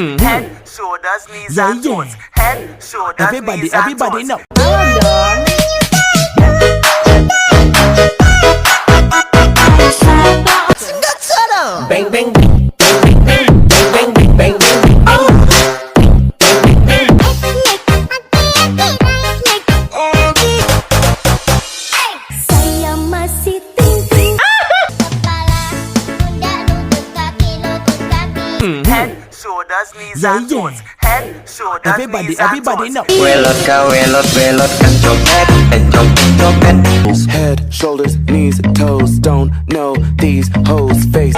Head, shoulders, knees and toes. Head, shoulders, Everybody, knees and everybody toes. know. Bang bang bang bang bang bang bang bang bang. Saya masih ting-ting. Kepala, pundak, lutut, kaki, lutut, kaki. Head, shoulders, knees and toes. Head, shoulders, Everybody, knees and everybody toes. know. Welot ka welot kan joget. Head, shoulders, knees, toes. Don't know these hoes' face.